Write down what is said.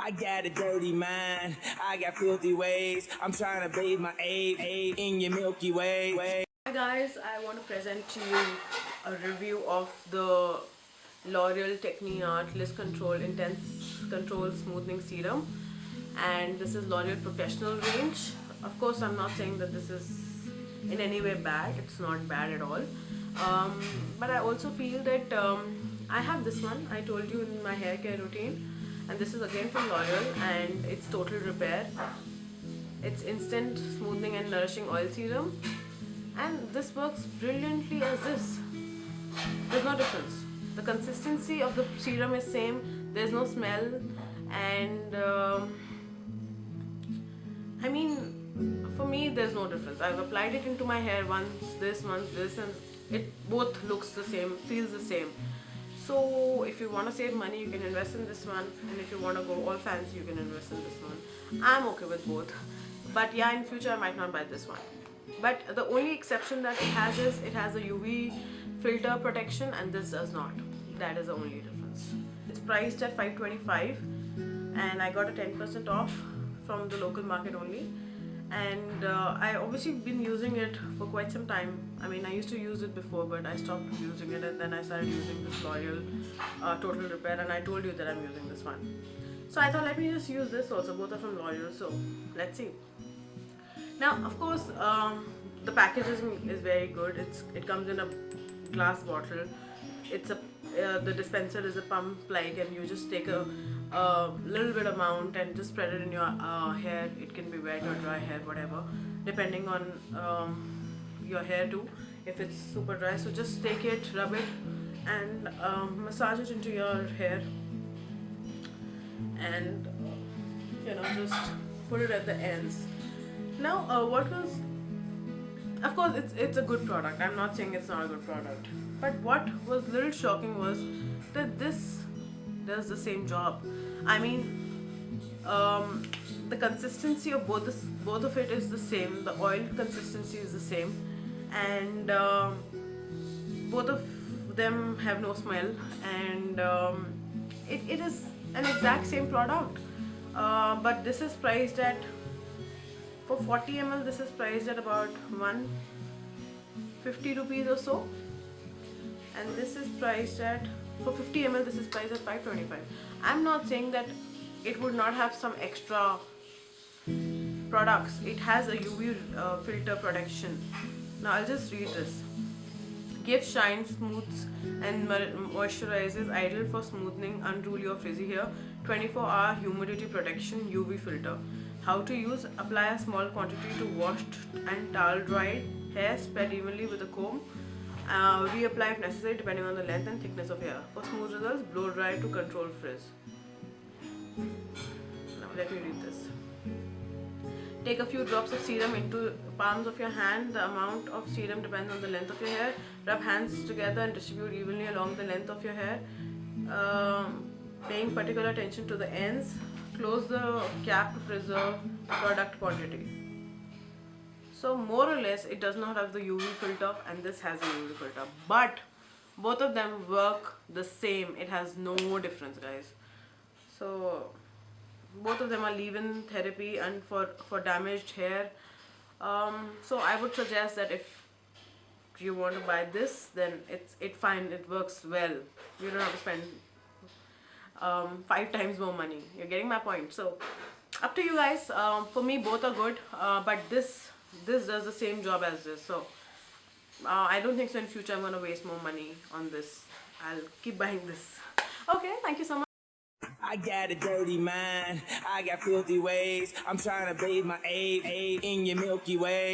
I got a dirty mind, I got filthy ways. I'm trying to bathe my aid in your Milky Way. Hi guys, I want to present to you a review of the L'Oreal Technique List Control Intense Control Smoothing Serum, and this is L'Oreal Professional range. Of course, I'm not saying that this is in any way bad. It's not bad at all. But I also feel that I have this one. I told you in my hair care routine, and this is again from L'Oreal, and it's Total Repair. It's instant smoothing and nourishing oil serum, and this works brilliantly as this. There's no difference. The consistency of the serum is same. There's no smell, and I mean, for me, there's no difference. I've applied it into my hair once this, and it both looks the same, feels the same. So if you want to save money, you can invest in this one, and if you want to go all fancy, you can invest in this one. I'm okay with both, but yeah, in future I might not buy this one. But the only exception that it has is it has a UV filter protection, and this does not. That is the only difference. It's priced at $525, and I got a 10% off from the local market only. And I obviously been using it for quite some time. I mean, I used to use it before, but I stopped using it, and then I started using this L'Oreal Total Repair, and I told you that I'm using this one. So I thought, let me just use this also. Both are from L'Oreal, so let's see. Now, of course, the packaging is very good. It comes in a glass bottle. It's a the dispenser is a pump like, and you just take a little bit amount and just spread it in your hair. It can be wet or dry hair, whatever, depending on your hair too. If it's super dry, so just take it, rub it, and massage it into your hair, and just put it at the ends. Now, of course, it's a good product. I'm not saying it's not a good product, but what was a little shocking was that this does the same job. I mean, the consistency of both of it is the same. The oil consistency is the same, and both of them have no smell, and it is an exact same product. But this is priced at, for 40 ml, this is priced at about 150 rupees or so, and this is priced at, for 50 ml, this is priced at $525. I'm not saying that it would not have some extra products. It has a UV filter protection. Now I'll just read this. Gives shine, smooths and moisturizes, ideal for smoothing unruly or frizzy hair. 24-hour humidity protection, UV filter. How to use: apply a small quantity to washed and towel dried hair, spread evenly with a comb. Reapply if necessary depending on the length and thickness of hair. For smooth results, blow dry to control frizz. Now let me read this. Take a few drops of serum into palms of your hand. The amount of serum depends on the length of your hair. Rub hands together and distribute evenly along the length of your hair, paying particular attention to the ends. Close the cap to preserve product quantity. So more or less, it does not have the UV filter, and this has a UV filter, but both of them work the same. It has no difference, guys. So both of them are leave-in therapy and for damaged hair. So I would suggest that if you want to buy this, then it's fine. It works well. You don't have to spend 5 times more money. You're getting my point. So up to you guys. For me, both are good, but this does the same job as this. So I don't think so in future I'm gonna waste more money on this. I'll keep buying this. Okay, thank you so much. I got a dirty mind, I got filthy ways. I'm trying to bathe my aid in your Milky Way.